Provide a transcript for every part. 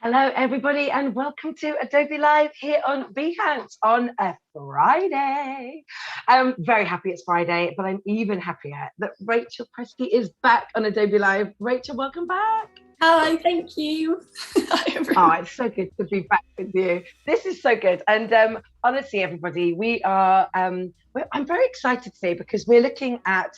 Hello, everybody, and welcome to Adobe Live here on Behance on a Friday. I'm very happy it's Friday, but I'm even happier that Rachael Presky is back on Adobe Live. Rachael, welcome back. Hi, thank you. Hi, Oh, it's so good to be back with you. This is so good. And honestly, everybody, I'm very excited today because we're looking at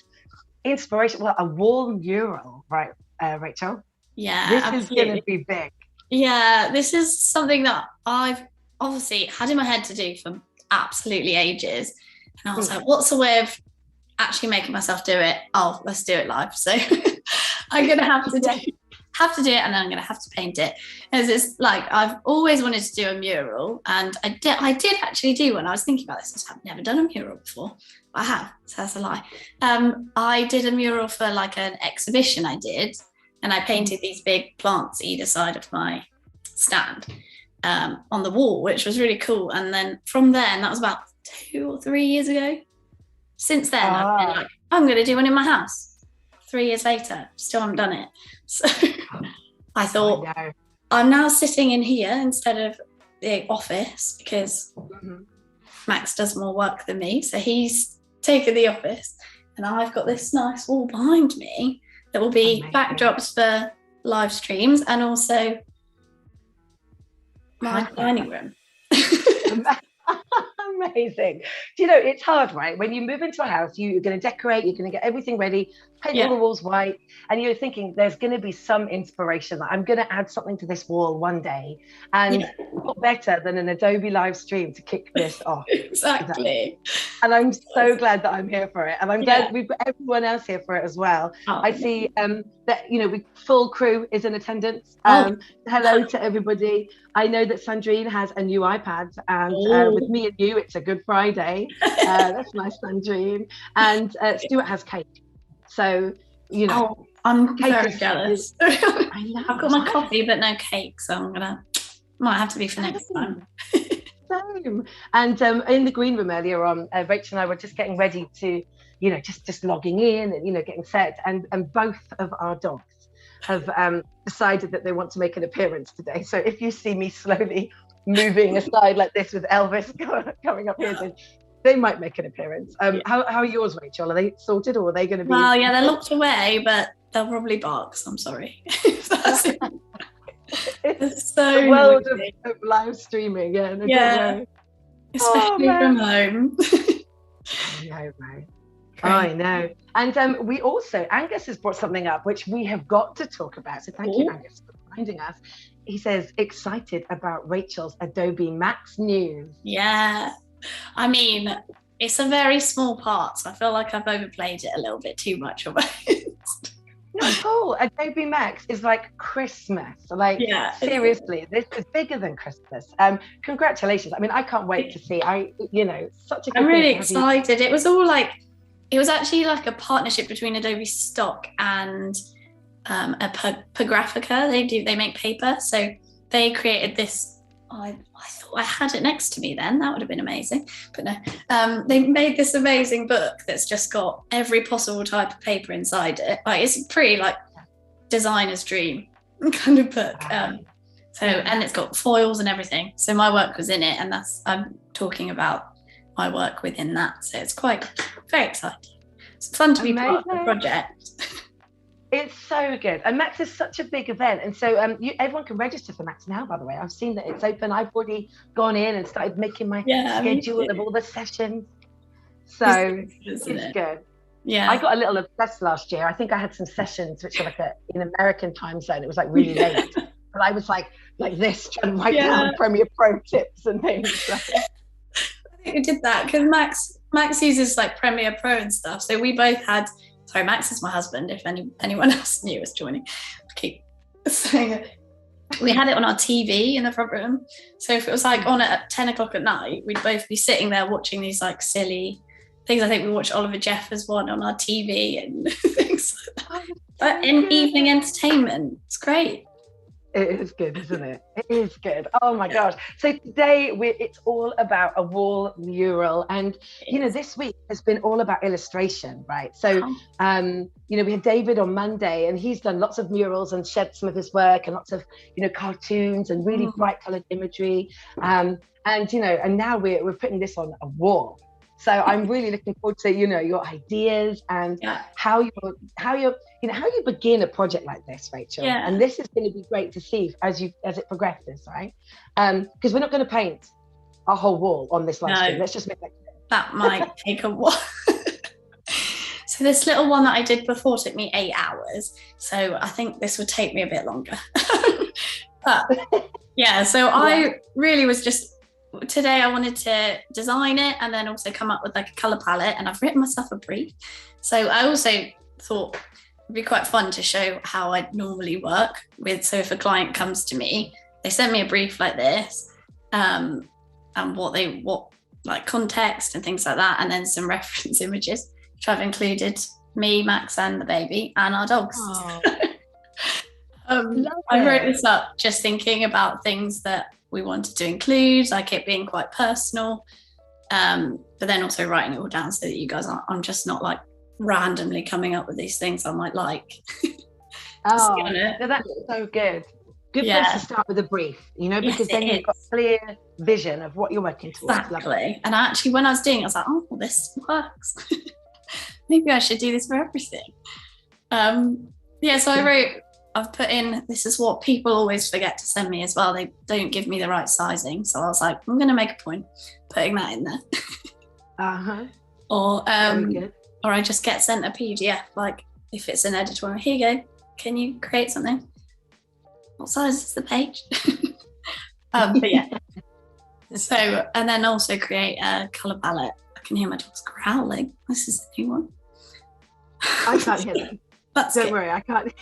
inspiration, well, a wall mural, right, Rachael? Yeah, This is absolutely. going to be big. Yeah, this is something that I've obviously had in my head to do for absolutely ages. And I was like, what's the way of actually making myself do it? Oh, let's do it live. So I'm gonna have to do it, and I'm gonna have to paint it. As it's like I've always wanted to do a mural, and I did actually do one. I was thinking about this. I've never done a mural before. I have, so that's a lie. I did a mural for like an exhibition I did. And I painted these big plants either side of my stand on the wall, which was really cool. And then from there, and that was about 2 or 3 years ago. Since then, I've been like, I'm going to do one in my house. 3 years later, still haven't done it. So I thought, I'm now sitting in here instead of the office because Max does more work than me. So he's taken the office, and I've got this nice wall behind me. There will be backdrops for live streams and also my dining room. Amazing. Do you know, it's hard, right? When you move into a house, you're going to decorate, you're going to get everything ready, paint all the walls white, and you're thinking there's going to be some inspiration. That I'm going to add something to this wall one day. And what better than an Adobe live stream to kick this off? Exactly. And I'm so glad that I'm here for it. And I'm glad we've got everyone else here for it as well. I see that, full crew is in attendance. Hello to everybody. I know that Sandrine has a new iPad, and with me and you, it's a Good Friday. That's nice, Sandrine. And Stuart has cake. So, I'm very jealous. I've got my coffee, but no cake. So might have to be for next time. Same. And in the green room earlier on, Rachel and I were just getting ready to, just logging in and, getting set. And both of our dogs have decided that they want to make an appearance today. So if you see me slowly moving aside like this with Elvis coming up here, they might make an appearance. How are yours, Rachel? Are they sorted, or are they going to be? Well, yeah, they're locked away, but they'll probably bark. So I'm sorry. It's so the world of live streaming, especially from home. I know, right? I know. And we also, Angus has brought something up which we have got to talk about. So thank you, Angus, for reminding us. He says, excited about Rachel's Adobe Max news. Yeah, I mean, it's a very small part, so I feel like I've overplayed it a little bit too much almost. No, cool. Adobe Max is like Christmas. Like, seriously, this is bigger than Christmas. Congratulations. I mean, I can't wait to see. Such a good I'm really excited. It was actually like a partnership between Adobe Stock and a Graphica. They make paper. So they created this. I thought I had it next to me then. That would have been amazing. But no, they made this amazing book that's just got every possible type of paper inside it. Like, it's pretty like designer's dream kind of book. And it's got foils and everything. So my work was in it, and I'm talking about my work within that. So it's very exciting. It's fun to be part of the project. It's so good. And Max is such a big event. And so everyone can register for Max now, by the way. I've seen that it's open. I've already gone in and started making my schedule of all the sessions. So it's good. Yeah. I got a little obsessed last year. I think I had some sessions which were like in American time zone. It was like really late. But I was like this, trying to write down Premiere Pro tips and things. So. I think we did that because Max uses like Premiere Pro and stuff. So we both had. Sorry, Max is my husband, if anyone else new is joining. I keep saying it. We had it on our TV in the front room. So if it was like on at 10 o'clock at night, we'd both be sitting there watching these like silly things. I think we watched Oliver Jeffers one on our TV and things like that. But in evening entertainment, it's great. It is good, isn't it? It is good. Oh my gosh. So today it's all about a wall mural. And, this week has been all about illustration, right? So, we had David on Monday, and he's done lots of murals and shared some of his work, and lots of, cartoons and really bright colored imagery. And now we're putting this on a wall. So I'm really looking forward to, your ideas and how you begin a project like this, Rachel. Yeah. And this is going to be great to see as it progresses, right? Because we're not going to paint a whole wall on this live stream. Let's just make that clear. That might take a while. So this little one that I did before took me 8 hours. So I think this would take me a bit longer. But I really was just, today I wanted to design it and then also come up with like a colour palette, and I've written myself a brief. So I also thought it'd be quite fun to show how I normally work with. So if a client comes to me, they send me a brief like this, and what like context and things like that, and then some reference images, which I've included me, Max, and the baby, and our dogs. I wrote this up just thinking about things that we wanted to include, like it being quite personal, but then also writing it all down so that you guys I'm just not like randomly coming up with these things I might like. That's so good. Good place to start with a brief, because then you've got a clear vision of what you're working towards. Exactly. And actually, when I was doing it, I was like, oh, this works. Maybe I should do this for everything. So I've put in, this is what people always forget to send me as well. They don't give me the right sizing. So I was like, I'm going to make a point putting that in there. Or I just get sent a PDF, like if it's an editorial, here you go, can you create something? What size is the page? But yeah. So, and then also create a colour palette. I can hear my dogs growling. This is the new one. I can't hear them. Don't worry, I can't.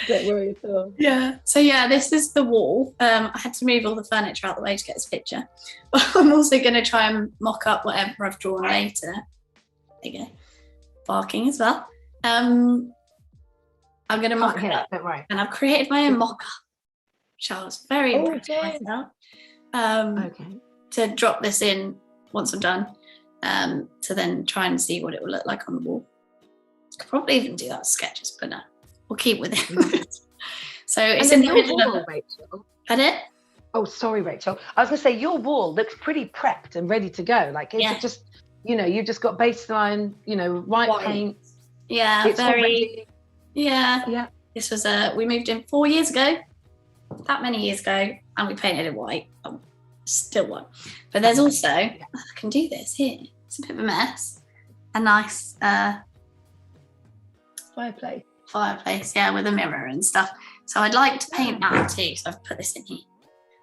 Don't worry at all. Yeah. So this is the wall. I had to move all the furniture out the way to get this picture. But I'm also going to try and mock up whatever I've drawn later. There you go. Barking as well. I'm going to mock it up. Don't worry. And I've created my own mock-up, which I was very impressed with myself. To drop this in once I'm done, to then try and see what it will look like on the wall. Could probably even do that sketches, but no, we'll keep with it. So it's in the middle of Rachel. Pardon? Oh, sorry, Rachel. I was going to say your wall looks pretty prepped and ready to go. Like, is it just, you've just got baseline, white paint. Yeah, it's very. Yeah. This was we moved in 4 years ago, that many years ago, and we painted it white. Oh, still white. But there's also, I can do this here. It's a bit of a mess. A nice fireplace, with a mirror and stuff. So I'd like to paint that too. So I've put this in here.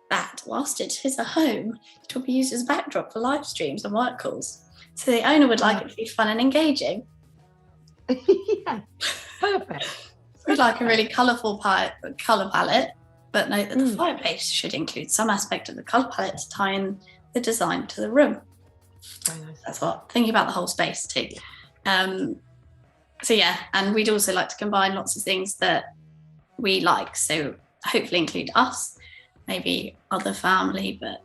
That, whilst it is a home, it will be used as a backdrop for live streams and work calls. So the owner would like it to be fun and engaging. Yeah, perfect. We'd like a really colourful colour palette, but note that the fireplace should include some aspect of the colour palette to tie in the design to the room. Very nice. That's what, thinking about the whole space too. And we'd also like to combine lots of things that we like. So hopefully include us, maybe other family, but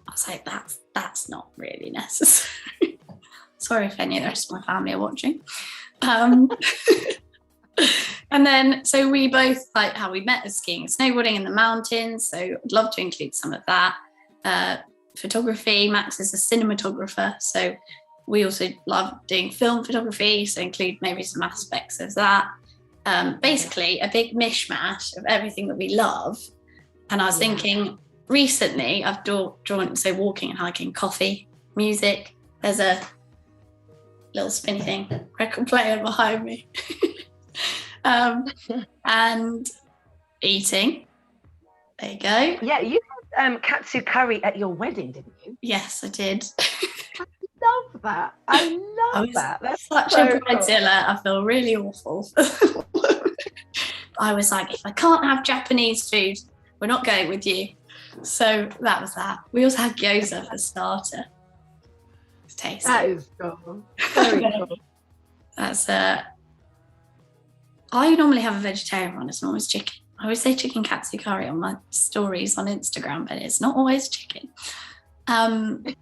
I was like, that's not really necessary. Sorry if any of the rest of my family are watching. And then, so we both like how we met as skiing and snowboarding in the mountains. So I'd love to include some of that. Photography, Max is a cinematographer. So we also love doing film photography. So include maybe some aspects of that. Basically a big mishmash of everything that we love. And I was thinking recently I've drawn, so walking and hiking, coffee, music. There's a little spinny thing, record player behind me. And eating. There you go. Yeah, you had katsu curry at your wedding, didn't you? Yes, I did. I love that. I love that. That's such so a bridezilla. Cool. I feel really awful. I was like, if I can't have Japanese food, we're not going with you. So that was that. We also had gyoza for starter. It's tasty. That is cool. Very cool. That's I normally have a vegetarian one. It's always chicken. I always say chicken katsu curry on my stories on Instagram, but it's not always chicken. Can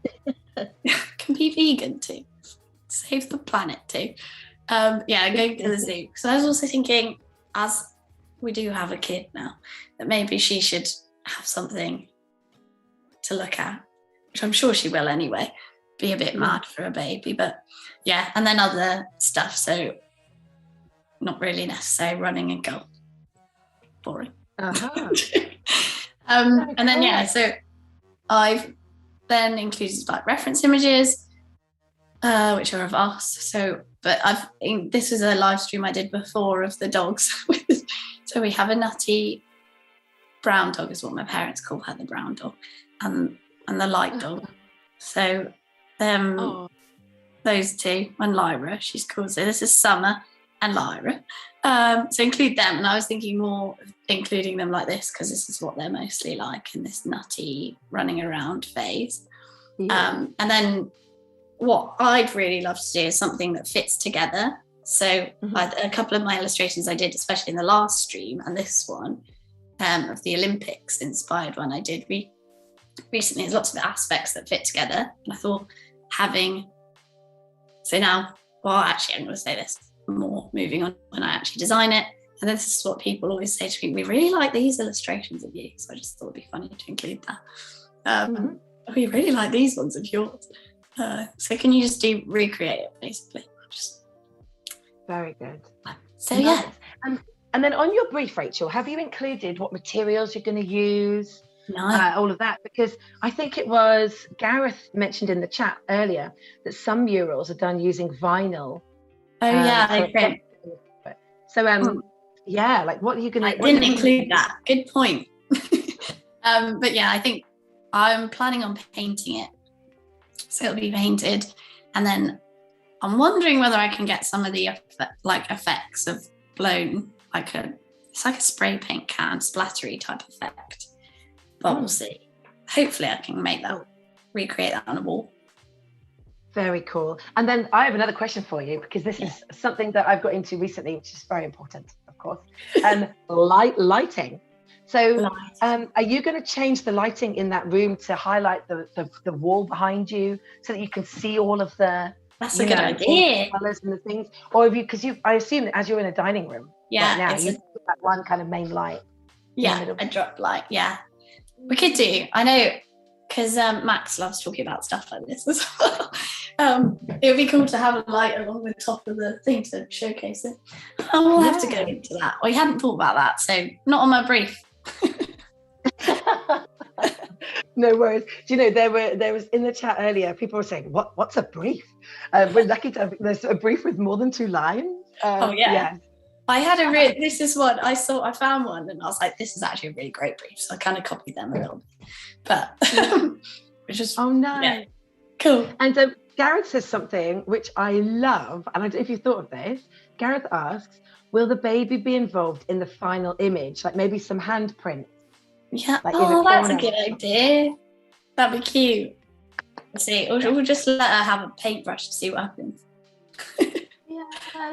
be vegan too. Save the planet too. Going to the zoo. So I was also thinking, as we do have a kid now, that maybe she should have something to look at, which I'm sure she will anyway. Be a bit mad for a baby, but yeah, and then other stuff. So not really necessary, running and golf. Boring. Uh-huh. And then so I've then included like reference images, which are of us. So, but this was a live stream I did before of the dogs. So we have a nutty brown dog, is what my parents call her, the brown dog, and the light dog. So those two, and Lyra, she's called. So this is Summer and Lyra. So include them, and I was thinking more of including them like this because this is what they're mostly like in this nutty running around phase. And then what I'd really love to do is something that fits together. So a couple of my illustrations I did, especially in the last stream and this one, of the Olympics inspired one I did recently, there's lots of aspects that fit together. And I thought I'm going to say this more moving on when I actually design it. And this is what people always say to me, we really like these illustrations of you. So I just thought it'd be funny to include that. We really like these ones of yours. So can you just recreate it basically? Very good. So yeah. And then on your brief, Rachel, have you included what materials you're going to use? No. All of that, because I think it was Gareth mentioned in the chat earlier that some murals are done using vinyl. Oh yeah, I agree. So like what are you going to? I didn't include that. Good point. But yeah, I think I'm planning on painting it, so it'll be painted, and then I'm wondering whether I can get some of the effects of blown, it's like a spray paint can splattery type effect. But we'll see. Hopefully I can recreate that on a wall. Very cool. And then I have another question for you, because this is something that I've got into recently, which is very important, of course. Lighting. So are you going to change the lighting in that room to highlight the wall behind you so that you can see all of the That's a good idea. Colors and the things? Or have you, I assume that as you're in a dining room right now, you put that one kind of main light. A drop light, We could do. I know, because Max loves talking about stuff like this as well. It would be cool to have a light along the top of the thing to showcase it. We'll have to go into that. We hadn't thought about that, so not on my brief. No worries. Do you know, there was in the chat earlier, people were saying, what's a brief? We're lucky to have there's a brief with more than 2 lines. I had this is what I saw. I found one and I was like, this is actually a really great brief. So I kind of copied them a little bit. But which is cool. And Gareth says something which I love, and I don't know if you thought of this. Gareth asks, will the baby be involved in the final image? Like maybe some handprints. Yeah. That's a good idea. That'd be cute. Let's see. Or we'll just let her have a paintbrush to see what happens.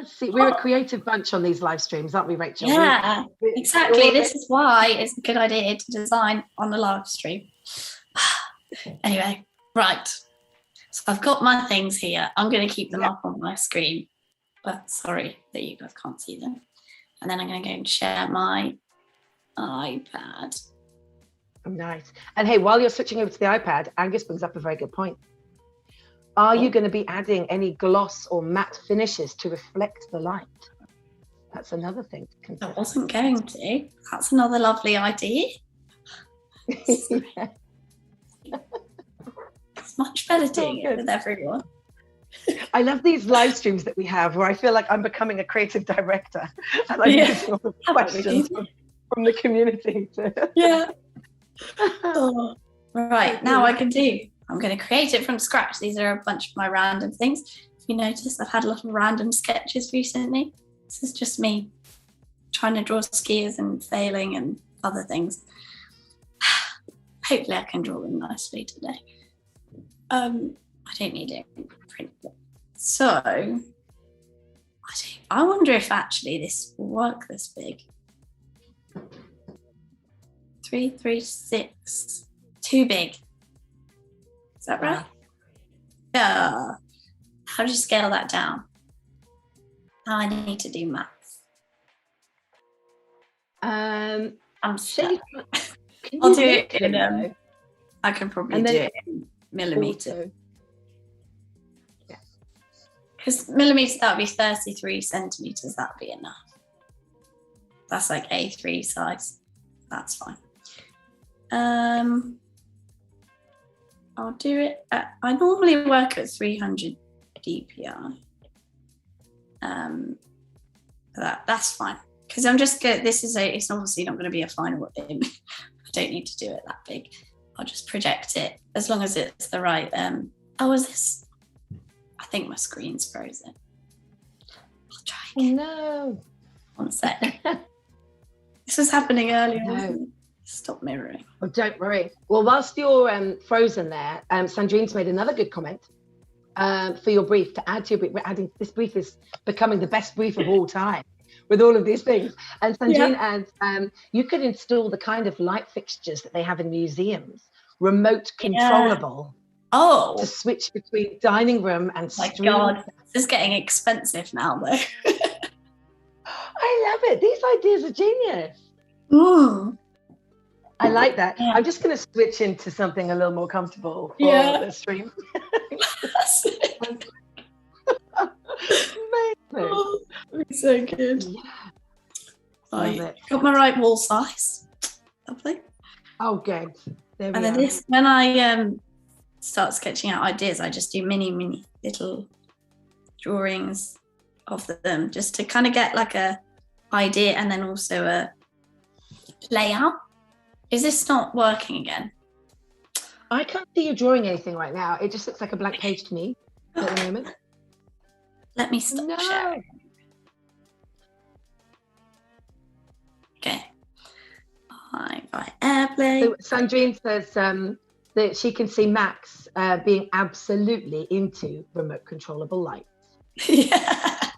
See, we're a creative bunch on these live streams, aren't we, Rachel? Yeah, exactly. This is why it's a good idea to design on a live stream. Anyway, right. So I've got my things here. I'm going to keep them up on my screen, but sorry that you guys can't see them. And then I'm going to go and share my iPad. Nice. And hey, while you're switching over to the iPad, Angus brings up a very good point. Are you going to be adding any gloss or matte finishes to reflect the light? That's another thing to consider. I wasn't going to. That's another lovely idea. It's much better doing it with everyone. I love these live streams that we have where I feel like I'm becoming a creative director and I get all the questions from the community. Right, now I can do. I'm going to create it from scratch. These are a bunch of my random things. If you notice, I've had a lot of random sketches recently. This is just me trying to draw skiers and failing and other things. Hopefully I can draw them nicely today. I don't need it in print. So I wonder if actually this will work this big. 336. Too big. Is that right? Yeah. How do you scale that down? Now I need to do maths. I'm stuck. I'll do it in. I can probably do it in millimeter. Because millimeters, that would be 33 centimeters. That would be enough. That's like A3 size. That's fine. I'll do it. I normally work at 300 DPI. That's fine. Because I'm just good. It's obviously not going to be a final image. I don't need to do it that big. I'll just project it as long as it's the right. Is this? I think my screen's frozen. I'll try again. No. One sec. This was happening earlier. No. Stop mirroring. Oh, don't worry. Well, whilst you're frozen there, Sandrine's made another good comment for your brief to add to your brief. We're adding, this brief is becoming the best brief of all time with all of these things. And Sandrine adds, you could install the kind of light fixtures that they have in museums, remote controllable. Oh, to switch between dining room and stream. My God, this is getting expensive now, though. I love it. These ideas are genius. I like that. Yeah. I'm just going to switch into something a little more comfortable for the stream. Amazing. Oh, so good. Yeah. I got my right wall size. Lovely. Oh, good. There we and then this, when I start sketching out ideas, I just do mini little drawings of them just to kind of get like a idea and then also a layout. Is this not working again? I can't see you drawing anything right now. It just looks like a blank page to me at the moment. Let me stop sharing. Okay. By airplane. So Sandrine says that she can see Max being absolutely into remote controllable lights. Yeah.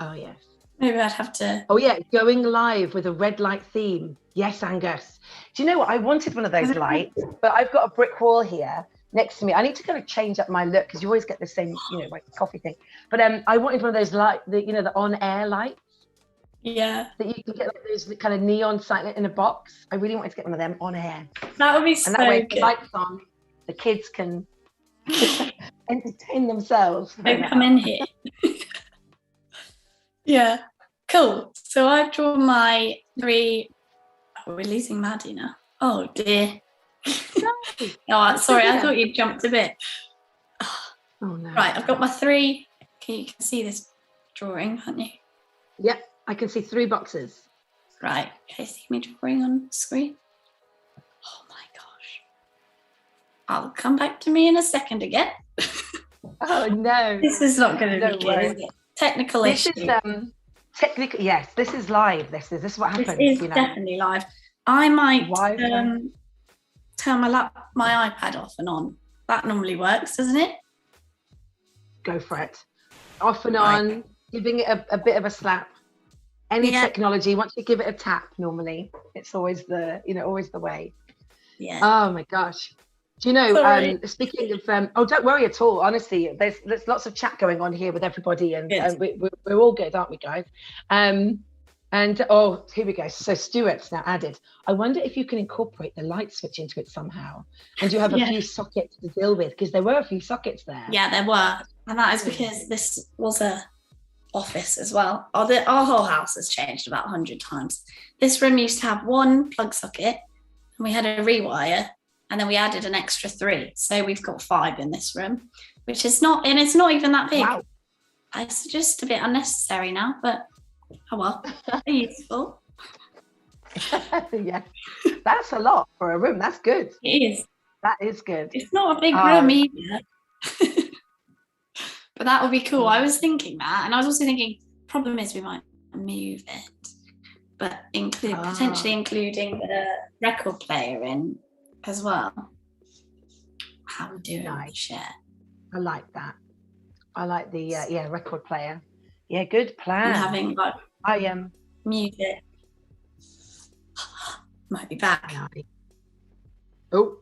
Oh, yes. Maybe I'd have to. Oh, yeah. Going live with a red light theme. Yes, Angus. Do you know what? I wanted one of those lights, but I've got a brick wall here next to me. I need to kind of change up my look because you always get the same, like coffee thing. But I wanted one of those the on-air lights. Yeah. That you can get like those kind of neon silent in a box. I really wanted to get one of them on air. That would be so good. And that way, if the lights on, the kids can entertain themselves. Don't come in here. Yeah. Cool. So I've drawn my 3. Oh, we're losing Maddy now. Oh dear. Oh, sorry. I thought you jumped a bit. Oh no. Right. I've got my 3. You can see this drawing, can't you? Yep. I can see 3 boxes. Right. Okay, see me drawing on screen. Oh my gosh. I'll come back to me in a second again. Oh no. This is not going to be good, is it? Technical issue. This is technical. Yes, this is live. This is what happens. This is definitely live. I might turn my iPad off and on. That normally works, doesn't it? Go for it. Off and on, giving it a bit of a slap. Any technology, once you give it a tap, normally it's always the way. Yeah. Oh my gosh. Do you know? Speaking of, don't worry at all. Honestly, there's lots of chat going on here with everybody, and we're all good, aren't we, guys? And here we go. So Stuart's now added. I wonder if you can incorporate the light switch into it somehow. And you have a few sockets to deal with because there were a few sockets there. Yeah, there were, and that is because this was a office as well. Our whole house has changed about 100 times. This room used to have 1 plug socket, and we had a rewire, and then we added an extra 3. So we've got 5 in this room, which is not, and it's not even that big. Wow. It's just a bit unnecessary now, but oh well, they're useful. Yeah, that's a lot for a room. That's good. It is. That is good. It's not a big room either. But that would be cool. I was thinking that, and I was also thinking, problem is we might move it, but potentially including the record player in as well. How we do it? Share. I like that. I like the record player. Yeah, good plan. And having music. Might be back. Oh,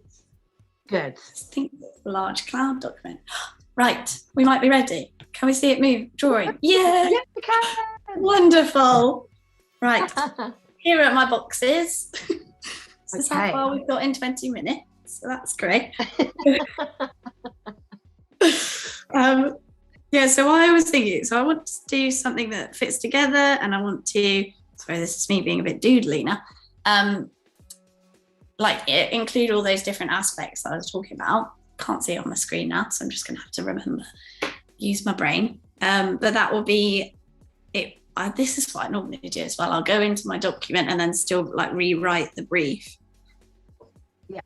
good. I think it's a large cloud document. Right, we might be ready. Can we see it move? Drawing. Yeah. Yes, we can. Wonderful. Right. Here are my boxes. This is how Okay. far we've got in 20 minutes. So that's great. Yeah, so I was thinking, so I want to do something that fits together, and I want to, sorry, this is me being a bit doodly now, like include all those different aspects that I was talking about. Can't see it on my screen now, so I'm just going to have to remember, use my brain. But that will be it. This is what I normally do as well. I'll go into my document and then still like rewrite the brief. Yeah.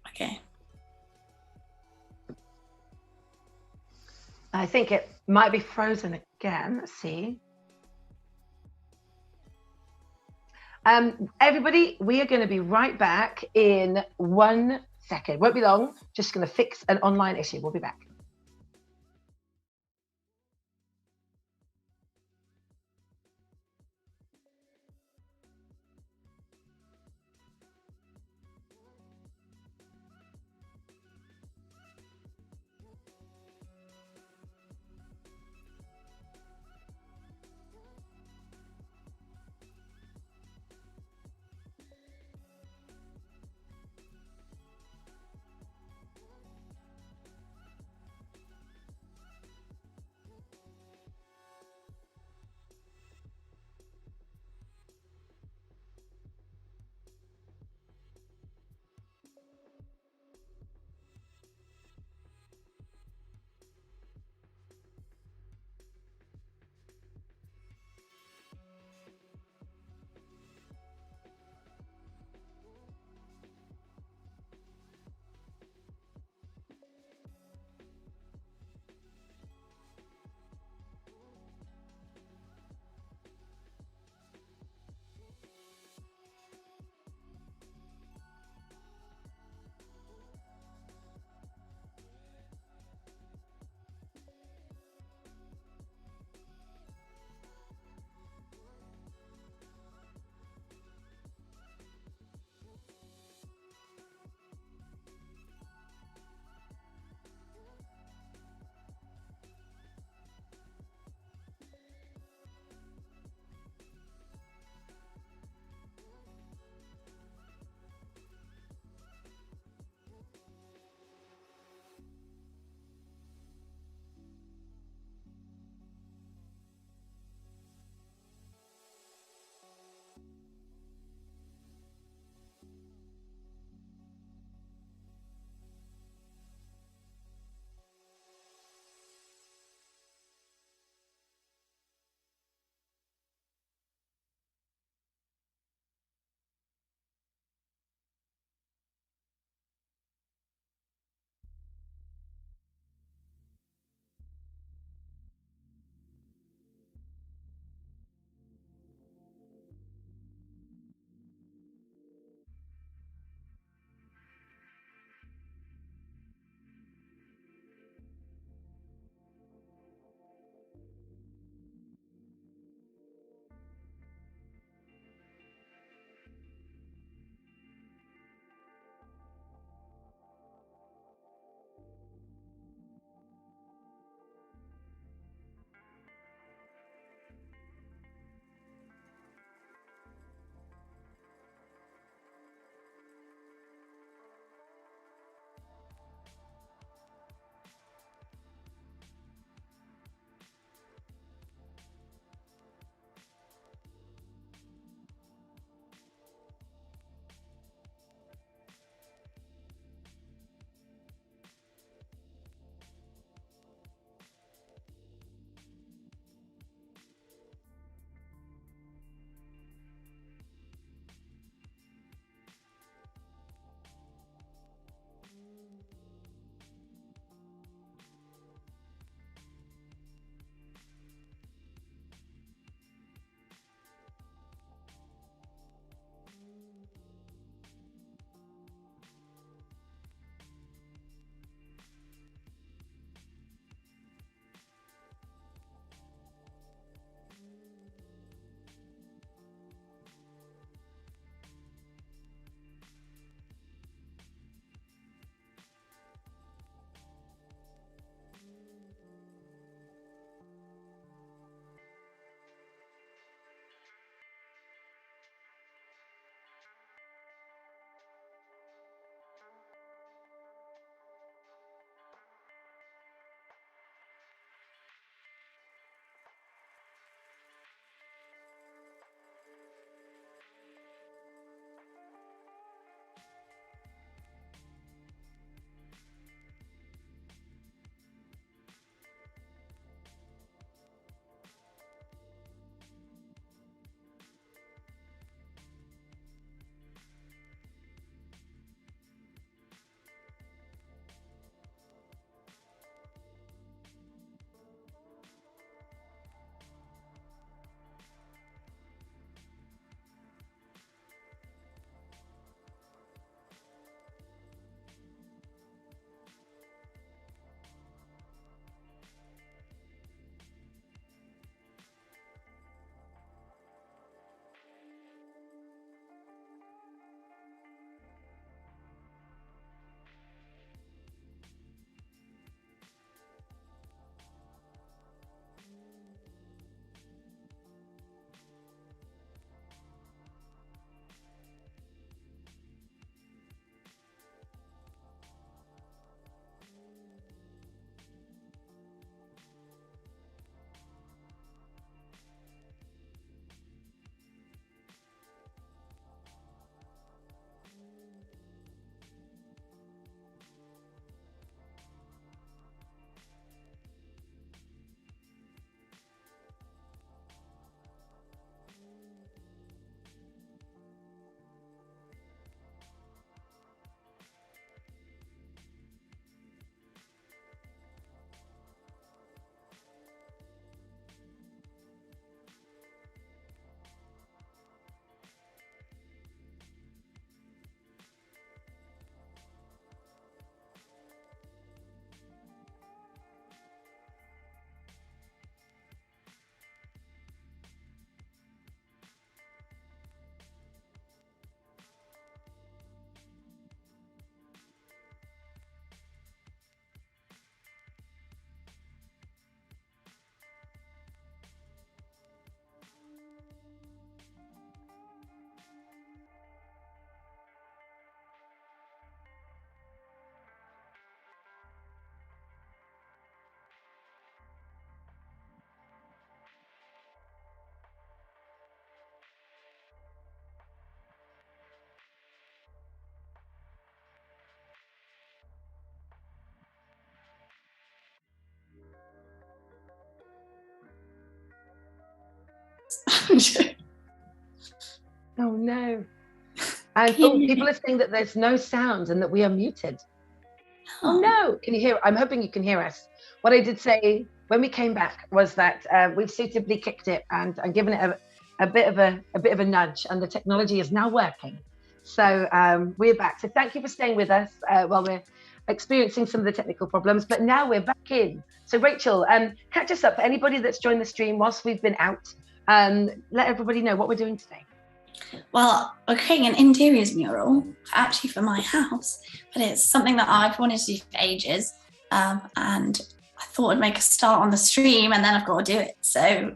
Okay. I think it might be frozen again. Let's see. Everybody, we are going to be right back in 1 second. Won't be long. Just going to fix an online issue. We'll be back. Oh no. And people are saying that there's no sound and that we are muted. Oh no, can you hear? I'm hoping you can hear us. What I did say when we came back was that we've suitably kicked it and given it a bit of a nudge, and the technology is now working. So we're back. So thank you for staying with us while we're experiencing some of the technical problems, but now we're back in. So Rachel, catch us up for anybody that's joined the stream whilst we've been out. Let everybody know what we're doing today. Well, we're creating an interiors mural, actually for my house, but it's something that I've wanted to do for ages, and I thought I'd make a start on the stream, and then I've got to do it. So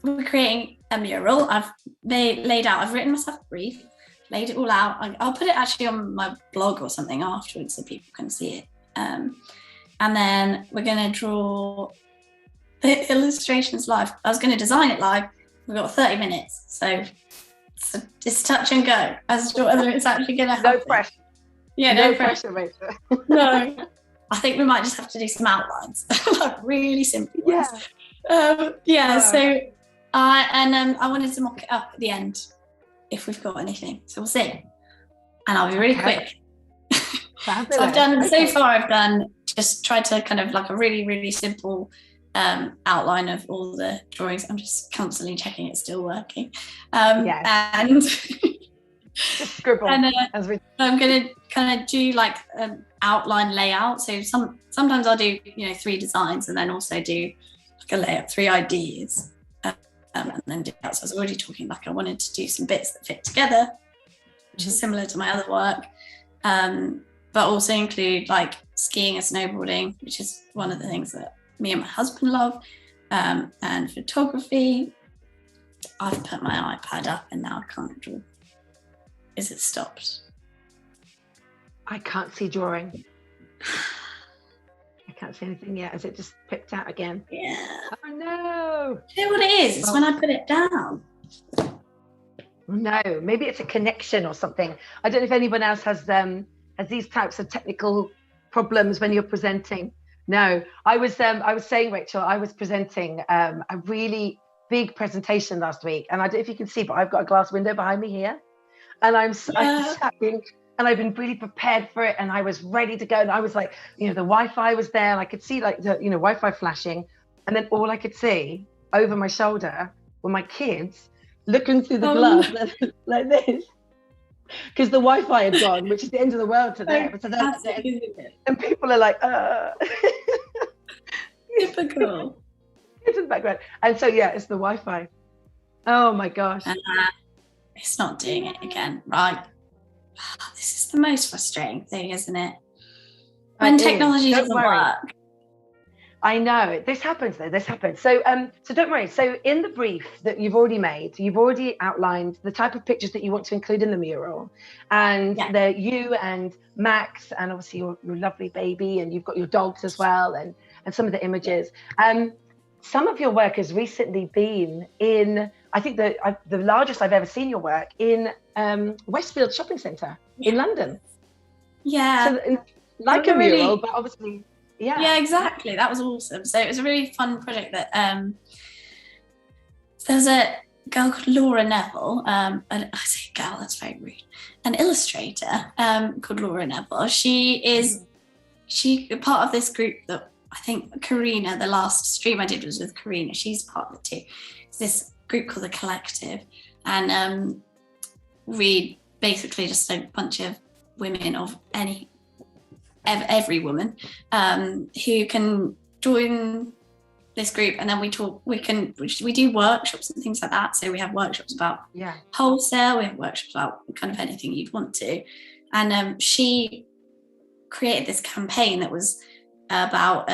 we're creating a mural. I've laid out, I've written myself a brief, laid it all out. I'll put it actually on my blog or something afterwards so people can see it. And then we're going to draw the illustrations live. I was going to design it live. We've got 30 minutes, so it's touch and go as to whether it's actually going to happen. No pressure. Yeah, no pressure, Rachel. No. I think we might just have to do some outlines, like really simple ones. So I wanted to mock it up at the end if we've got anything. So we'll see. And I'll be really quick. So I've done, so far I've done, just tried to kind of like a really, really simple outline of all the drawings. I'm just constantly checking it's still working. And just scribble. And I'm going to kind of do like an outline layout. So sometimes I'll do 3 designs and then also do like a layout, 3 ideas, and then do that. So I was already talking like I wanted to do some bits that fit together, which is similar to my other work, but also include like skiing and snowboarding, which is one of the things that me and my husband love, and photography. I've put my iPad up and now I can't draw. Is it stopped? I can't see drawing. I can't see anything yet. Has it just picked out again? Yeah. Oh no. You know what it is? It's when I put it down. No, maybe it's a connection or something. I don't know if anyone else has these types of technical problems when you're presenting. No, I was saying, Rachel, I was presenting a really big presentation last week, and I don't know if you can see, but I've got a glass window behind me here, and I'm sat in, and I've been really prepared for it, and I was ready to go, and I was like, the Wi-Fi was there, and I could see like the Wi-Fi flashing, and then all I could see over my shoulder were my kids looking through the glass like this. Because the Wi-Fi had gone, which is the end of the world today. And people are like, Typical. It's in the background. And so, it's the Wi-Fi. Oh my gosh. It's not doing it again, right? This is the most frustrating thing, isn't it? When technology doesn't work. I know this happens though. This happens. So don't worry. So in the brief that you've already made, you've already outlined the type of pictures that you want to include in the mural, and you and Max, and obviously your lovely baby, and you've got your dogs as well, and some of the images. Some of your work has recently been in, I think the largest I've ever seen your work in Westfield Shopping Centre in London. Yeah. So like a mural, but obviously. Yeah, exactly. That was awesome. So it was a really fun project that there's a girl called Laura Neville, and I say girl, that's very rude, an illustrator called Laura Neville. She part of this group that I think Karina, the last stream I did was with Karina, she's part of it too. It's this group called The Collective, and we basically just a bunch of women of every woman who can join this group, and then we do workshops and things like that. So we have workshops about wholesale, we have workshops about kind of anything you'd want to, and she created this campaign that was about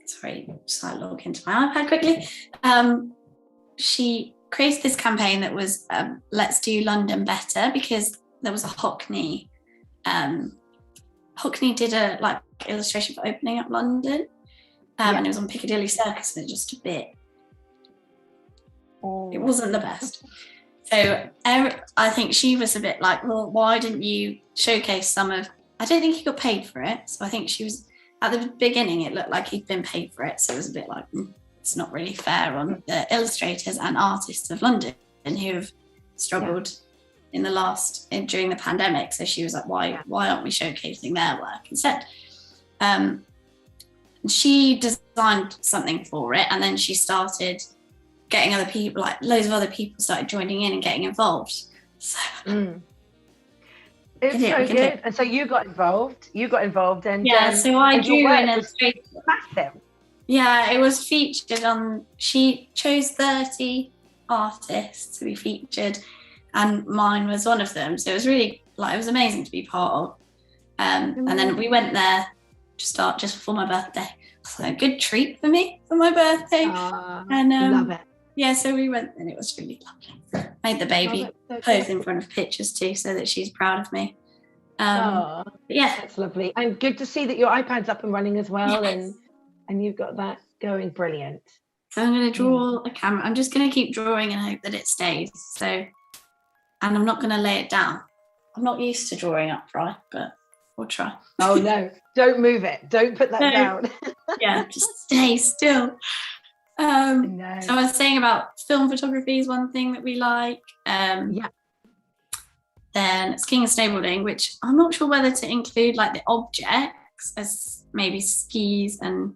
sorry, just I log into my iPad quickly. She created this campaign that was let's do London better, because there was a Hockney did a like illustration for opening up London, and it was on Piccadilly Circus, and it just a bit. It wasn't the best. So I think she was a bit like, well, why didn't you showcase some of? I don't think he got paid for it, so I think she was at the beginning. It looked like he'd been paid for it, so it was a bit like. it's not really fair on the illustrators and artists of London who have struggled during the pandemic. So she was like, why aren't we showcasing their work instead? She designed something for it, and then she started getting other people, like loads of other people started joining in and getting involved. So it's so good. And so you got involved, and so I drew in a massive. Yeah, it was featured she chose 30 artists to be featured, and mine was one of them. So it was really, it was amazing to be part of. And then we went there just before my birthday. So a good treat for me for my birthday. And love it. Yeah, so we went, and it was really lovely. Made the baby pose in front of pictures too, so that she's proud of me. Yeah, that's lovely, and good to see that your iPad's up and running as well. Yes. And you've got that going. Brilliant. So I'm going to draw a camera. I'm just going to keep drawing and hope that it stays. So, and I'm not going to lay it down. I'm not used to drawing upright, but we'll try. Oh no, don't move it. Don't put that down. Yeah, just stay still. So I was saying about film photography is one thing that we like. Then skiing and snowboarding, which I'm not sure whether to include like the objects as maybe skis, and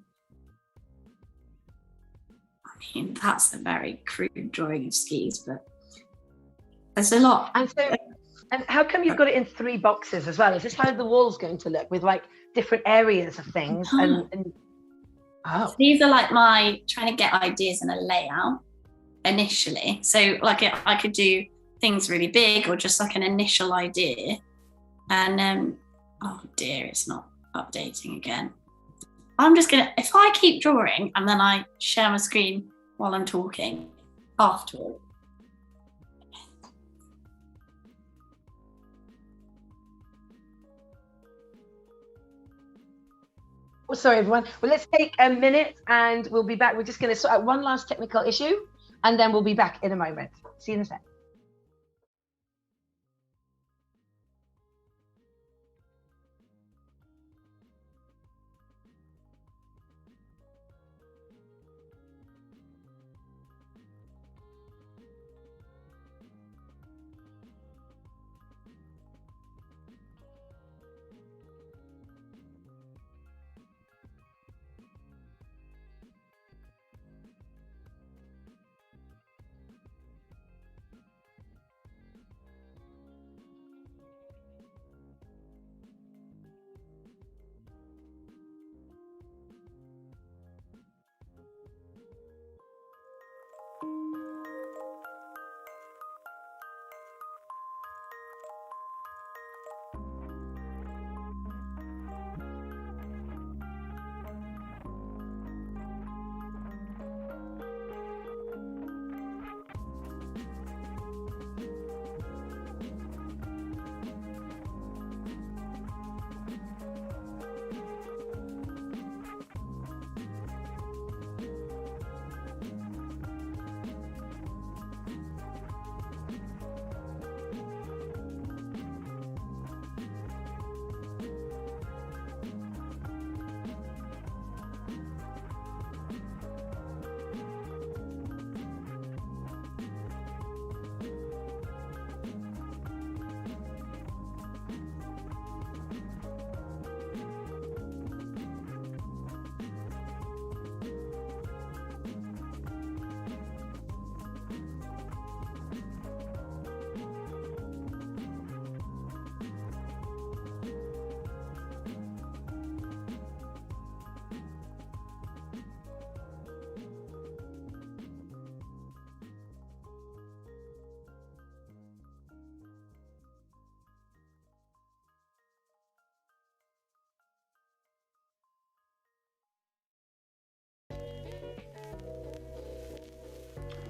I mean that's a very crude drawing of skis, but there's a lot. And how come you've got it in 3 boxes as well? Is this how the wall's going to look, with like different areas of things? So these are like my trying to get ideas in a layout initially. So like I could do things really big or just like an initial idea. And oh dear, it's not updating again. I'm just gonna, if I keep drawing and then I share my screen while I'm talking afterward. Oh, sorry, everyone. Well, let's take a minute and we'll be back. We're just going to sort out one last technical issue and then we'll be back in a moment. See you in a sec.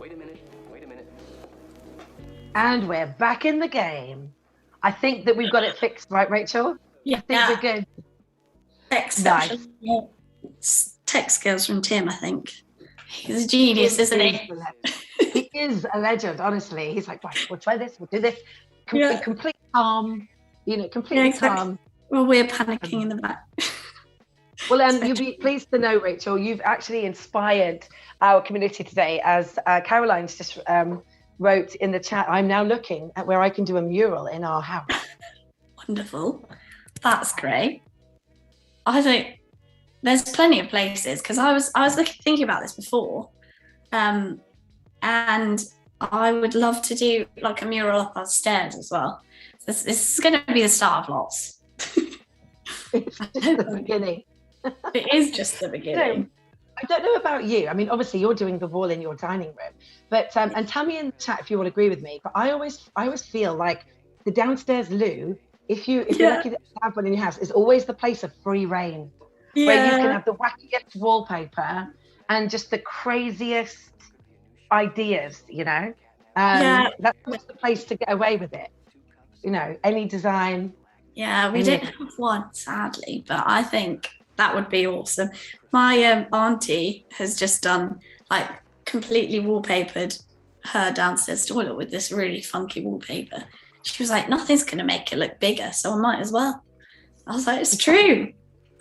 Wait a minute. And we're back in the game. I think that we've got it fixed, right, Rachel? Yeah. I think we're good. Nice. Tech skills from Tim, I think. He's a genius, isn't he? He is a legend, honestly. He's like, right, we'll try this, we'll do this. Complete calm, completely calm. Well, we're panicking in the back. Well, you'll be pleased to know, Rachel, you've actually inspired our community today, as Caroline's just wrote in the chat, I'm now looking at where I can do a mural in our house. Wonderful. That's great. I think there's plenty of places, because I was thinking about this before, and I would love to do like a mural up our stairs as well. This is going to be the start of lots. It's just the beginning. It is just the beginning. I don't know about you. I mean, obviously you're doing the wall in your dining room, but and tell me in the chat if you will agree with me. But I always feel like the downstairs loo, if you're lucky to have one in your house, is always the place of free reign, where you can have the wackiest wallpaper and just the craziest ideas. That's always the place to get away with it. Any design. Yeah, we don't have one, sadly, but I think that would be awesome. My auntie has just done, like, completely wallpapered her downstairs toilet with this really funky wallpaper. She was like, nothing's going to make it look bigger, so I might as well. I was like, it's true.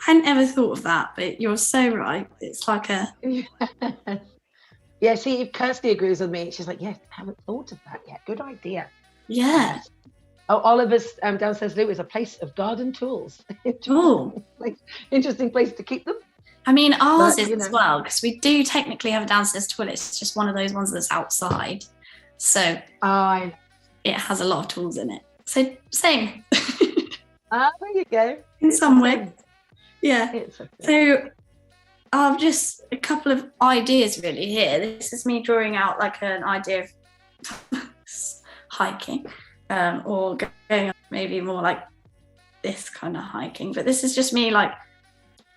I never thought of that, but you're so right. It's like a... Yeah, see, if Kirsty agrees with me, she's like, yes, I haven't thought of that yet. Good idea. Yeah. Oh, Oliver's downstairs loo is a place of garden tools. Interesting place to keep them. I mean, ours is as well, because we do technically have a downstairs toilet. It's just one of those ones that's outside. So it has a lot of tools in it. So same. There you go. In some way. Yeah. So I've just a couple of ideas really here. This is me drawing out like an idea of hiking. Or going maybe more like this kind of hiking, but this is just me like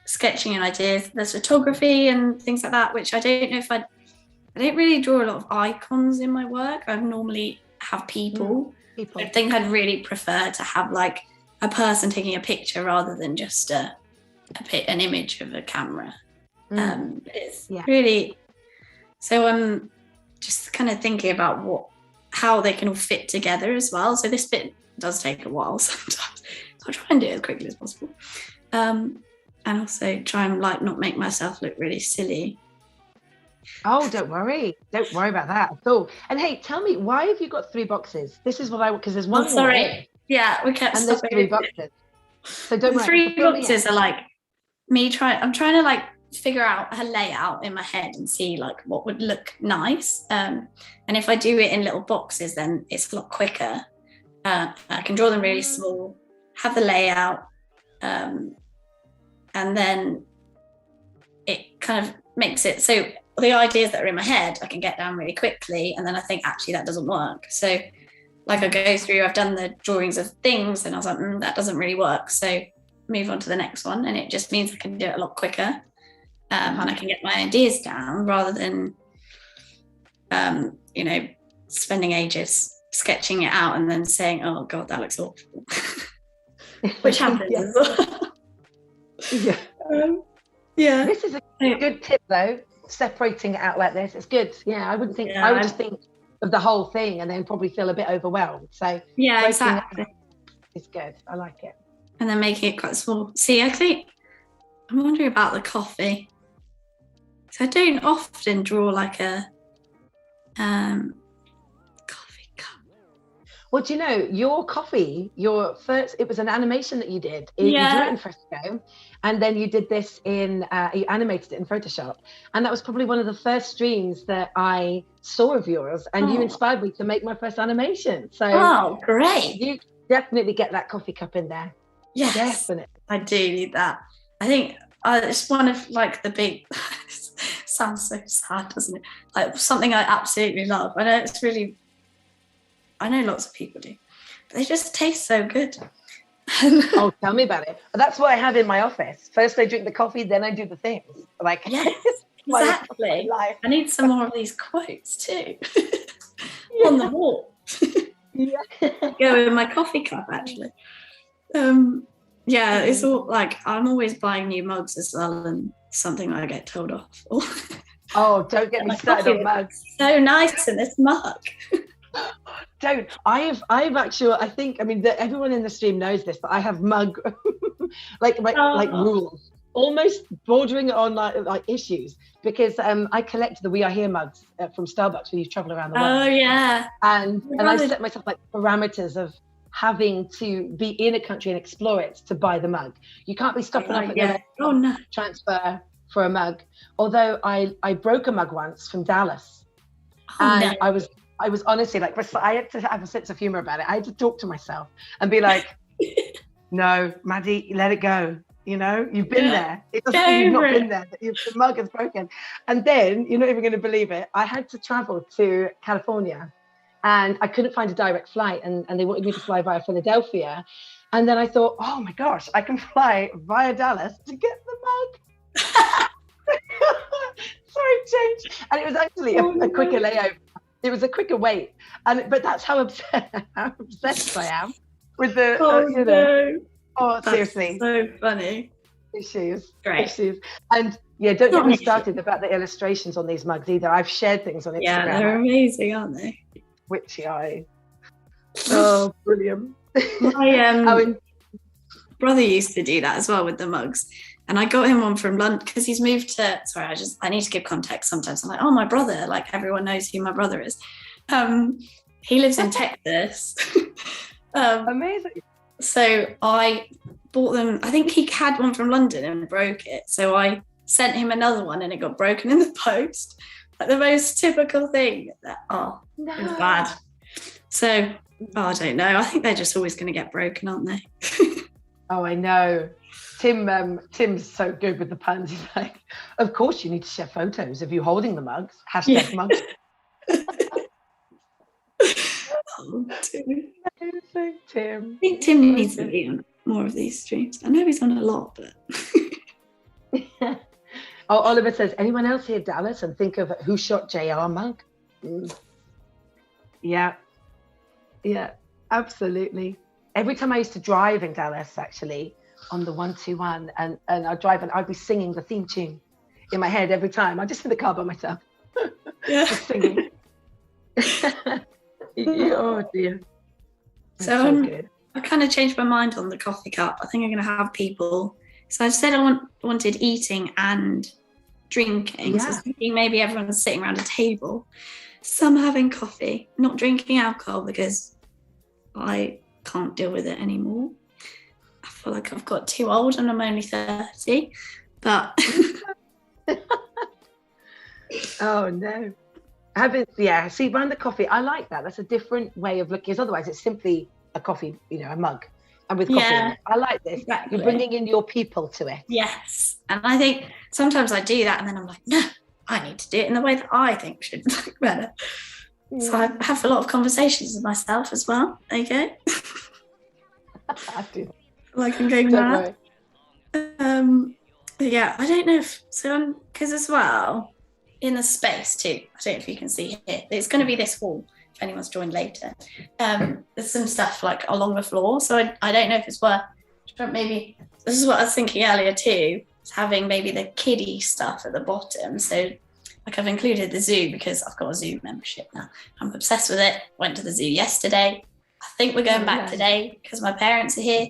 sketching an idea. There's photography and things like that, which I don't know if I don't really draw a lot of icons in my work. I normally have people. I think I'd really prefer to have like a person taking a picture rather than just an image of a camera. It's really, so I'm just kind of thinking about how they can all fit together as well. So this bit does take a while sometimes. So I'll try and do it as quickly as possible. And also try and like not make myself look really silly. Oh, don't worry. Don't worry about that at all. And hey, tell me, why have you got 3 boxes? This is what because there's one. Oh, sorry. Yeah, we kept and there's 3 boxes. So don't worry. The 3 boxes are like I'm trying to like figure out her layout in my head and see like what would look nice, and if I do it in little boxes then it's a lot quicker. I can draw them really small, have the layout, and then it kind of makes it so the ideas that are in my head I can get down really quickly, and then I think actually that doesn't work. So like I go through, I've done the drawings of things and I was like that doesn't really work, so move on to the next one, and it just means I can do it a lot quicker. And I can get my ideas down rather than, spending ages sketching it out and then saying, oh, God, that looks awful. Which happens as well. This is a good tip, though, separating it out like this. It's good. Yeah, I wouldn't think, I would just think of the whole thing and then probably feel a bit overwhelmed. So yeah, exactly. It's good. I like it. And then making it quite small. See, I think, I'm wondering about the coffee. So I don't often draw like a coffee cup. Well, do you know, your coffee, it was an animation that you did. You drew it in Fresco, and then you did this you animated it in Photoshop. And that was probably one of the first streams that I saw of yours, and you inspired me to make my first animation. So great. You definitely get that coffee cup in there. Yes, definitely. I do need that. I think it's one of like the big... sounds so sad, doesn't it? Like something I absolutely love. I know lots of people do, but they just taste so good. Oh, tell me about it. That's what I have in my office. First I drink the coffee, then I do the things. Like exactly. I need some more of these quotes too. On the wall. Go in my coffee cup actually. It's all like I'm always buying new mugs as well, and something I get told off. Oh, don't get me started on mugs. So nice in this mug. Don't. I've actually, I mean, everyone in the stream knows this, but I have mug like rules. almost bordering on like issues, because I collect the We Are Here mugs from Starbucks when you travel around the world. Oh yeah. And I set myself like parameters of having to be in a country and explore it to buy the mug. You can't be stopping off at the transfer for a mug. Although I broke a mug once from Dallas, and I was honestly like, I had to have a sense of humor about it. I had to talk to myself and be like, no, Maddy, let it go. You know, you've been there. It doesn't mean you've not been there. The mug is broken. And then, you're not even going to believe it, I had to travel to California, and I couldn't find a direct flight, and they wanted me to fly via Philadelphia. And then I thought, oh my gosh, I can fly via Dallas to get the mug. Sorry, change. And it was actually a quicker layover. It was a quicker wait. But that's how obsessed I am with the, That's seriously. So funny. Issues. Great. Issues. And yeah, don't get me started about the illustrations on these mugs either. I've shared things on Instagram. Yeah, they're amazing, aren't they? Witchy eye. Oh, brilliant. My brother used to do that as well with the mugs. And I got him one from London because he's moved to, I need to give context sometimes. I'm like, oh, my brother, like everyone knows who my brother is. He lives in Texas. Amazing. So I bought them, I think he had one from London and broke it. So I sent him another one and it got broken in the post. Like the most typical thing. It was bad. So, I don't know. I think they're just always going to get broken, aren't they? Oh, I know. Tim's so good with the puns. He's like, of course you need to share photos of you holding the mugs. # mugs. Oh, Tim. Tim. I think Tim needs to be on more of these streams. I know he's on a lot, but... Oh, Oliver says, anyone else here, Dallas, and think of Who Shot JR mug? Yeah, absolutely. Every time I used to drive in Dallas, actually, on the 121, and I'd drive and I'd be singing the theme tune in my head every time. I'm just in the car by myself, just singing. Oh dear. So I kind of changed my mind on the coffee cup. I think I'm going to have people. So I said I wanted eating and drinking. So I was thinking maybe everyone's sitting around a table, some having coffee, not drinking alcohol because I can't deal with it anymore. I feel like I've got too old and I'm only 30. But oh no. See, around the coffee, I like that. That's a different way of looking, because otherwise it's simply a coffee, a mug. And with coffee in it. I like this. Exactly. You're bringing in your people to it. Yes. And I think sometimes I do that and then I'm like, no, I need to do it in the way that I think should look better. Yeah. So I have a lot of conversations with myself as well. There you go. I do. Like I'm going mad. Yeah, I don't know if, because as well, in the space too, I don't know if you can see here, it's going to be this wall, if anyone's joined later. There's some stuff like along the floor, so I don't know if it's worth, maybe, this is what I was thinking earlier too, is having maybe the kiddie stuff at the bottom. So like I've included the zoo because I've got a zoo membership now. I'm obsessed with it. Went to the zoo yesterday. I think we're going back today because my parents are here.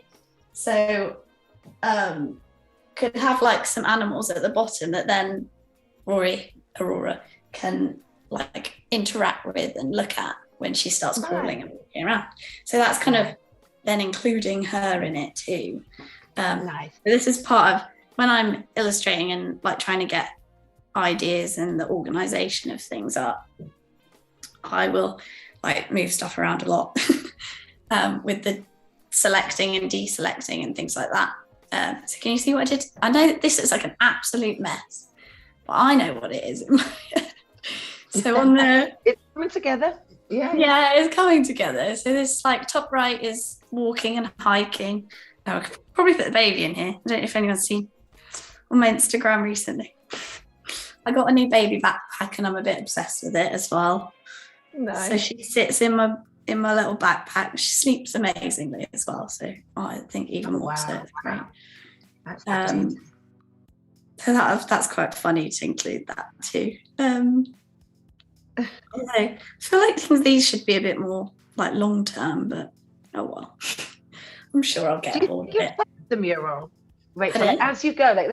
So could have like some animals at the bottom that then Aurora can like interact with and look at when she starts crawling and walking around. So that's kind of then including her in it too. Nice. So this is part of when I'm illustrating and like trying to get ideas and the organization of things up. I will like move stuff around a lot with the selecting and deselecting and things like that. So can you see what I did? I know this is like an absolute mess, but I know what it is in my head. So on the... It's coming together. Yeah, it's coming together. So this like top right is walking and hiking. Oh, I could probably put the baby in here. I don't know if anyone's seen on my Instagram recently. I got a new baby backpack and I'm a bit obsessed with it as well. Nice. So she sits in my little backpack. She sleeps amazingly as well. So I think even more so. It's great. That's so that's quite funny to include that too. I feel like these should be a bit more like long term, but oh well. I'm sure I'll get all of it. The mural. Rachel, like, as you go, like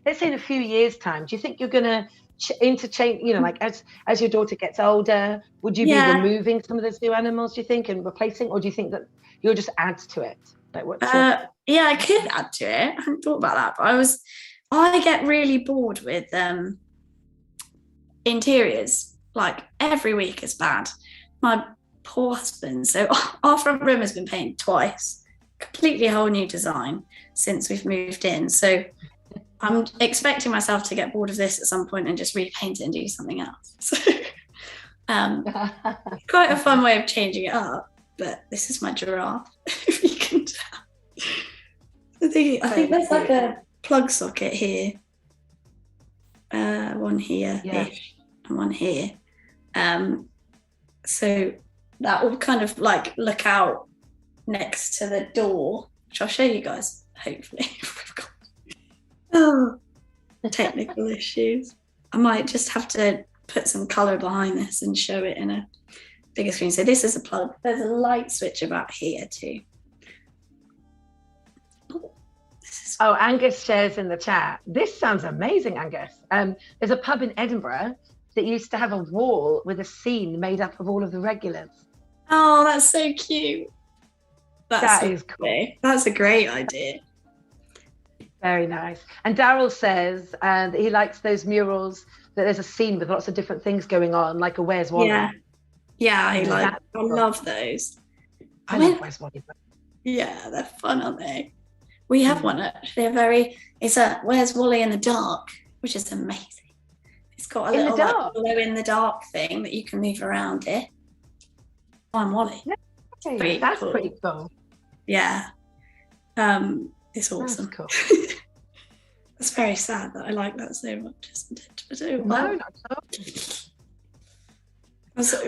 let's say in a few years' time, do you think you're gonna interchange? You know, like as your daughter gets older, would you be removing some of those new animals? Do you think and replacing, or do you think that you'll just add to it? Like what's yeah, I could add to it. I hadn't thought about that, but I get really bored with interiors. Like every week is bad. My poor husband. So our front room has been painted twice, completely whole new design since we've moved in. So I'm expecting myself to get bored of this at some point and just repaint it and do something else. So quite a fun way of changing it up. But this is my giraffe, if you can tell. I think there's like a plug socket here, one here, and one here. So that will kind of like look out next to the door, which I'll show you guys, hopefully. Oh, technical issues. I might just have to put some colour behind this and show it in a bigger screen. So this is a plug. There's a light switch about here too. Oh, Angus shares in the chat. This sounds amazing, Angus. There's a pub in Edinburgh that used to have a wall with a scene made up of all of the regulars. Oh, that's so cute. That is cool. That's a great idea. Very nice. And Daryl says that he likes those murals, that there's a scene with lots of different things going on, like a Where's Wally? Yeah, I love those. I love Where's Wally. Yeah, they're fun, aren't they? We have one actually. It's a Where's Wally in the dark, which is amazing. It's got a little like, glow in the dark thing that you can move around it. I'm Wally. Okay, that's cool. Pretty cool. Yeah. It's awesome. That's cool. It's very sad that I like that so much, isn't it? But no, not at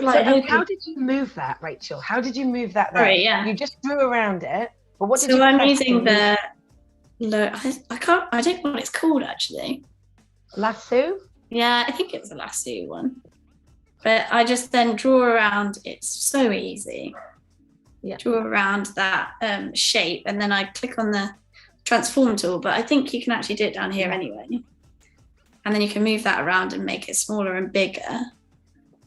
all. How did you move that, Rachel? How did you move that? Sorry, yeah. You just drew around it. But what did you? So I'm using the. I can't. I don't know what it's called actually. Lasso. Yeah, I think it's a lasso one. But I just then draw around. It's so easy. Yeah. Draw around that shape, and then I click on the transform tool. But I think you can actually do it down here anyway. And then you can move that around and make it smaller and bigger.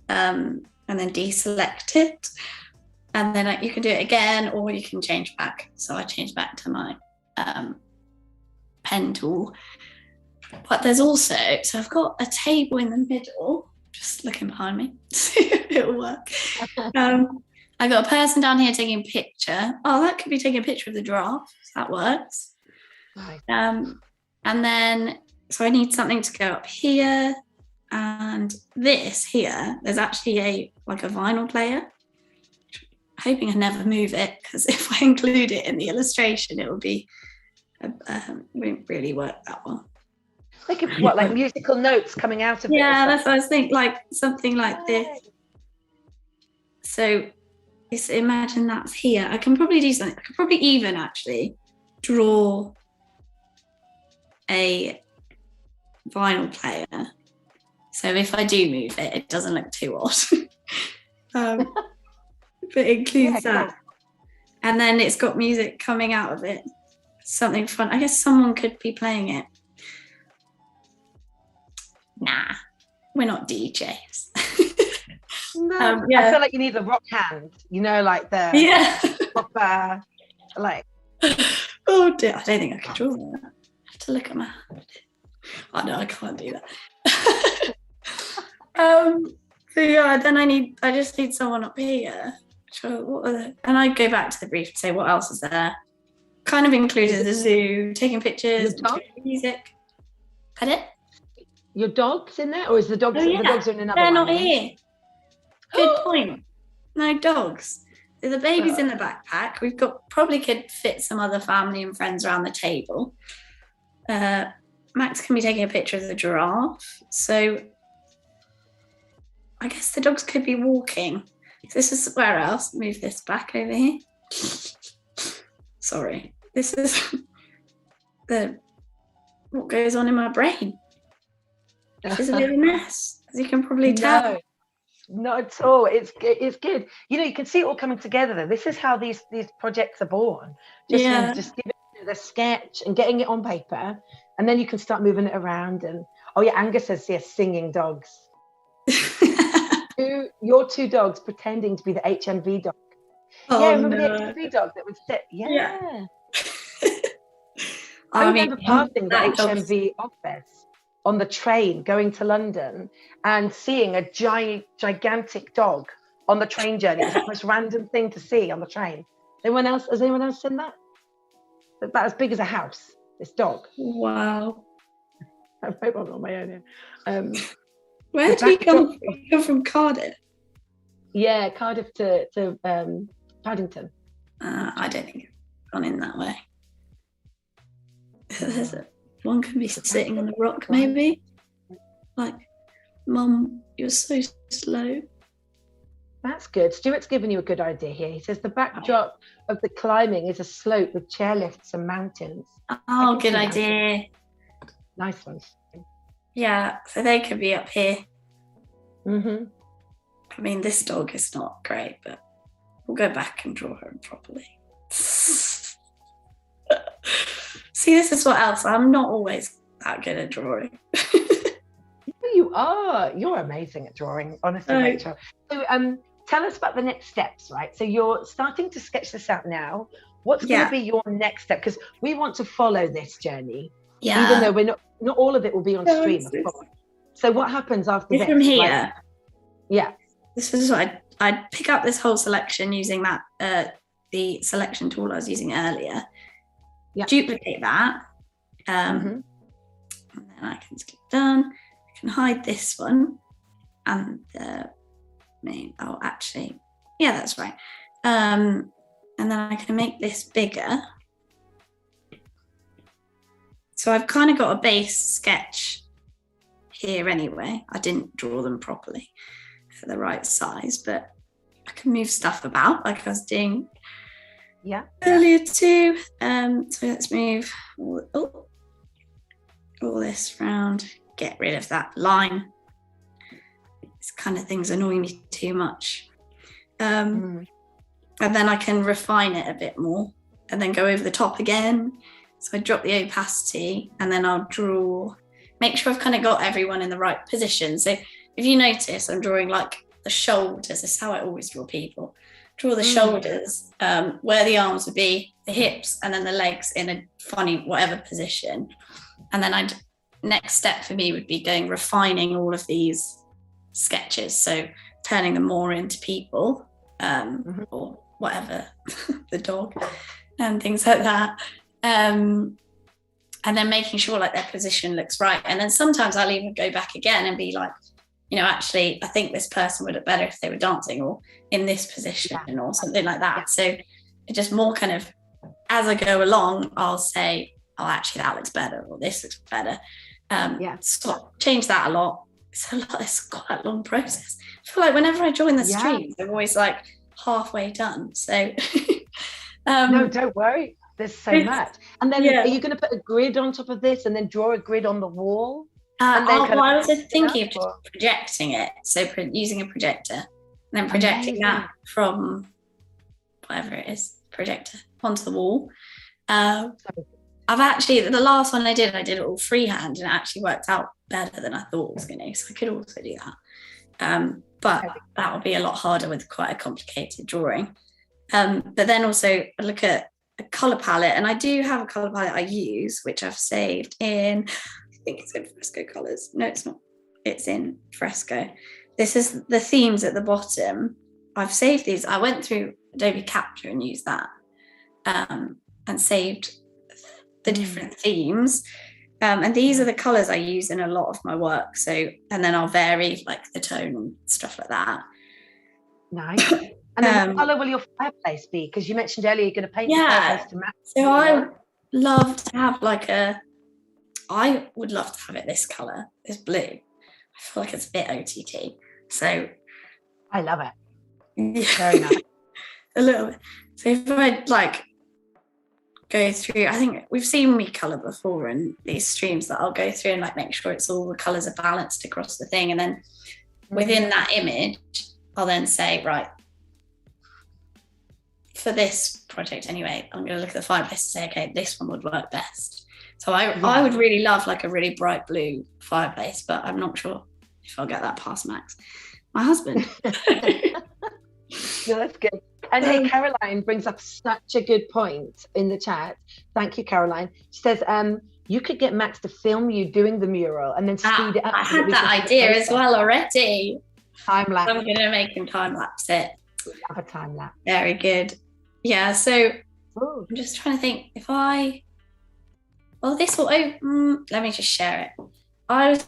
And then deselect it. And then you can do it again, or you can change back. So I change back to my pen tool. But there's also, so I've got a table in the middle, just looking behind me, see if it'll work. I got a person down here taking a picture. Oh, that could be taking a picture of the giraffe. That works. Right. And then, so I need something to go up here. And this here, there's actually a vinyl player. Hoping I never move it, because if I include it in the illustration, it will be won't really work that well. Like musical notes coming out of it? Yeah, that's what I was thinking, like something like this. So imagine that's here. I can probably do something. I could probably even actually draw a vinyl player. So if I do move it, it doesn't look too odd. But it includes that. And then it's got music coming out of it. Something fun. I guess someone could be playing it. Nah, we're not DJs. No, I feel like you need the rock hand, like the proper, like. Oh dear, I don't think I can draw that. I have to look at my hand. Oh no, I can't do that. So yeah, then I just need someone up here. So and I go back to the brief and say, what else is there? Kind of included the zoo, taking pictures, music. Had it? Your dog's in there, or is the dogs? The dogs are in another one. They're not right? here. Good point. No dogs. So the baby's in the backpack. We've got probably could fit some other family and friends around the table. Max can be taking a picture of the giraffe. So I guess the dogs could be walking. This is where else? Move this back over here. Sorry. This is what goes on in my brain. It's a bit of a mess, as you can probably tell. No, not at all. It's good. You can see it all coming together. This is how these projects are born. Just give it the sketch and getting it on paper, and then you can start moving it around. And oh yeah, Angus says yes, singing dogs. Your two dogs pretending to be the HMV dog. Oh, yeah, remember no. the HMV dog that would sit? Yeah. I remember passing the that HMV office on the train going to London and seeing a gigantic dog on the train journey. It was the most random thing to see on the train. Has anyone else seen that? About as big as a house, this dog. Wow. I hope I'm on my own here. Where do you come from? You come from Cardiff? Yeah, Cardiff to Paddington. I don't think I've gone in that way. One can be sitting on a rock, maybe. Like, Mum, you're so slow. That's good. Stuart's given you a good idea here. He says the backdrop of the climbing is a slope with chairlifts and mountains. Oh, good idea. Nice one. Yeah, so they could be up here. Mm-hmm. I mean, this dog is not great, but we'll go back and draw her properly. See, this is what else. I'm not always that good at drawing. You are. You're amazing at drawing, honestly, Rachel. So tell us about the next steps, right? So you're starting to sketch this out now. What's going to be your next step? Because we want to follow this journey, even though we're not all of it will be on stream, of course. So what happens after this? From here. Yeah. This is what I'd pick up this whole selection using that the selection tool I was using earlier. Yeah. Duplicate that. And then I can just click done. I can hide this one and the main. Oh, actually, yeah, that's right. And then I can make this bigger. So I've kind of got a base sketch here anyway. I didn't draw them properly for the right size, but I can move stuff about like I was doing earlier too. So let's move all this round, get rid of that line. This kind of things annoy me too much. And then I can refine it a bit more and then go over the top again. So I drop the opacity and then I'll make sure I've kind of got everyone in the right position. So if you notice, I'm drawing like the shoulders. This is how I always draw people. Draw the shoulders, where the arms would be, the hips, and then the legs in a funny whatever position. And then next step for me would be refining all of these sketches. So turning them more into people or whatever, the dog and things like that. And then making sure like their position looks right. And then sometimes I'll even go back again and be like, actually, I think this person would look better if they were dancing or in this position or something like that. So it just more kind of, as I go along, I'll say, oh, actually, that looks better or this looks better. So change that a lot. It's quite a long process. I feel like whenever I join the streams, I'm always like halfway done. So no, don't worry. There's so much. And then are you going to put a grid on top of this and then draw a grid on the wall? I was thinking of just projecting it. So using a projector and then projecting that from whatever it is, projector onto the wall. I've actually, the last one I did it all freehand and it actually worked out better than I thought it was going to. So I could also do that. But that would be a lot harder with quite a complicated drawing. But then also I look at a colour palette, and I do have a colour palette I use, which I've saved in, I think it's in Fresco colours. No, it's not. It's in Fresco. This is the themes at the bottom. I've saved these. I went through Adobe Capture and used that and saved the different themes. And these are the colours I use in a lot of my work. So, and then I'll vary like the tone and stuff like that. Nice. And then what colour will your fireplace be? Because you mentioned earlier you're going to paint the fireplace to match. So I love to have I would love to have it this colour, this blue. I feel like it's a bit OTT. So I love it. Very nice. A little bit. So if I go through, I think we've seen me colour before in these streams that I'll go through and make sure it's all the colours are balanced across the thing. And then within that image, I'll then say, right, for this project anyway, I'm going to look at the fireplace and say, okay, this one would work best. So I would really love like a really bright blue fireplace, but I'm not sure if I'll get that past Max, my husband. No, that's good. And hey, Caroline brings up such a good point in the chat. Thank you, Caroline. She says, you could get Max to film you doing the mural and then speed it up. I had that idea as well already. Time lapse. I'm going to make him time lapse it. We have a time lapse. Very good. Yeah, so I'm just trying to think if this will, let me just share it. I've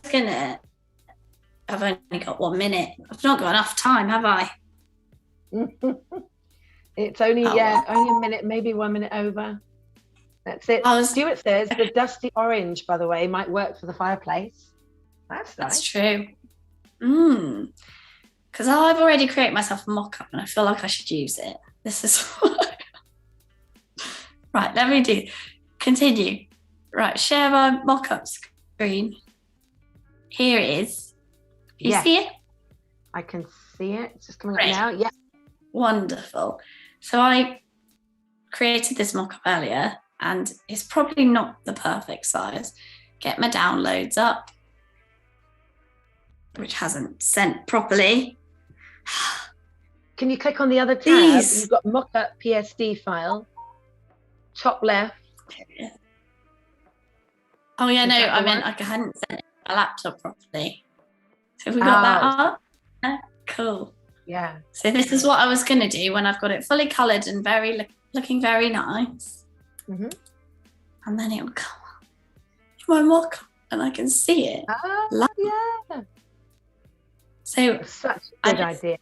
only got 1 minute. I've not got enough time, have I? It's only, only a minute, maybe 1 minute over. That's it. Stuart says the dusty orange, by the way, might work for the fireplace. That's nice. That's true. Because I've already created myself a mock-up and I feel like I should use it. This is right, let me continue. Right, share my mock-up screen. Here it is. You see it? I can see it. It's just coming up now. Yeah. Wonderful. So I created this mock-up earlier and it's probably not the perfect size. Get my downloads up, which hasn't sent properly. Can you click on the other tab? You've got mock-up PSD file, top left. Oh yeah, no, I meant I hadn't sent a laptop properly. So have we got that up? Cool. Yeah. So this is what I was going to do when I've got it fully coloured and looking very nice. And then it will come up in my mock-up and I can see it. Yeah. So such a good idea.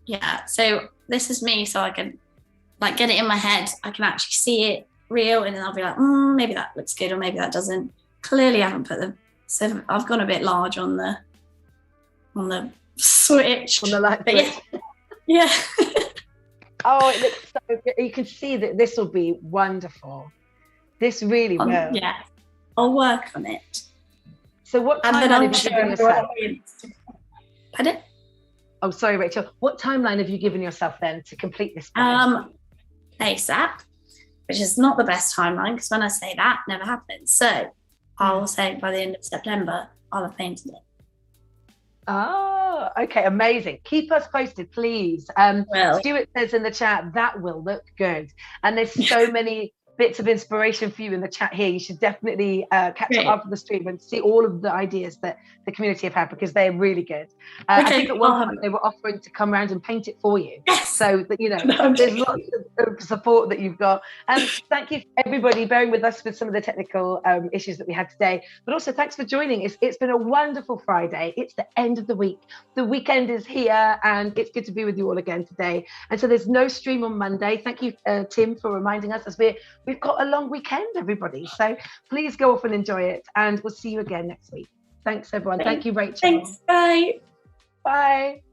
Yeah. So this is me, so I can like get it in my head. I can actually see it real, and then I'll be like, maybe that looks good, or maybe that doesn't. Clearly, I haven't put them. So I've gone a bit large on the switch. On the light switch. Yeah. Oh, it looks so good. You can see that this will be wonderful. This really will. Yeah. I'll work on it. So what timeline have you given yourself? Pardon? Oh, sorry, Rachel. What timeline have you given yourself then to complete this? ASAP, which is not the best timeline because when I say that, never happens. So I'll say by the end of September, I'll have painted it. Oh, okay, amazing. Keep us posted, please. Stuart says in the chat, that will look good. And there's so many bits of inspiration for you in the chat here. You should definitely catch up after the stream and see all of the ideas that the community have had, because they're really good. I think at one point they were offering to come around and paint it for you. Yes. So that, you know, there's lots of support that you've got. And thank you everybody bearing with us with some of the technical issues that we had today. But also thanks for joining. It's been a wonderful Friday. It's the end of the week. The weekend is here and it's good to be with you all again today. And so there's no stream on Monday. Thank you, Tim, for reminding us, as we've got a long weekend, everybody. So please go off and enjoy it. And we'll see you again next week. Thanks, everyone. Thank you, Rachel. Thanks. Bye. Bye.